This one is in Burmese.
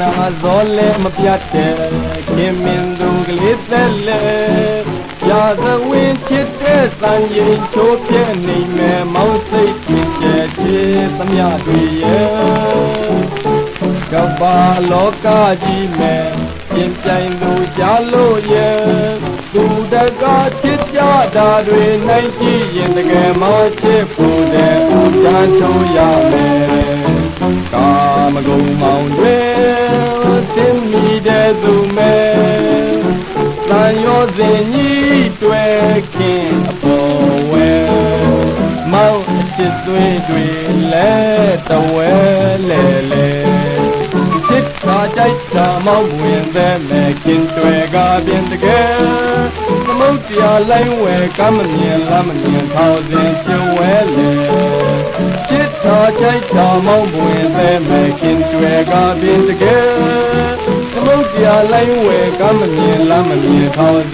နာဇောလဲမပြတ်တဲ့ခင်မင်းသူကလေးသက်လဲရာဇဝင်းချစ်တဲ့စံရင်ချိုးပြဲနေမယ်မောင်းစိတ်ချစ်တဲ့သမျှတွေရဲ့ကမ္ဘာလောကကြီးမဲ့ပြင်ပြိုင်သူကြလို့ရဲ့သူတကားချစ်ကြတာတွေနိုင်ကြည့်ရင်တကယ်မောချစ်ဖို့တဲ့ဦးချမ်းထိုးရမယ်ကာမဂုဏ်မောင်တွေတင်းမိတဲ့သူမဲ့သံရောစဉ်ကြီးတွေ့ခင်အပေါ်ဝဲမောင်ချစ်သွေးတွေလဲတဝဲလဲလဲချစ်တာကြိုက်တာမောင်ဝင်တဲ့မဲ့ခင်တွေကပြင်တကယ်သမုတ်တရားလိုင်းဝဲကမမြင်လားမမြင်ထောက်စဉ်ချွဲလေချစ်တာကြိုက်တာမောင်ဝင်တဲ့မဲ့ခင်တွေကပြင်တကယ်သမုတ်တရားလိုင်းဝဲကမမြင်လားမမြင်ထောက်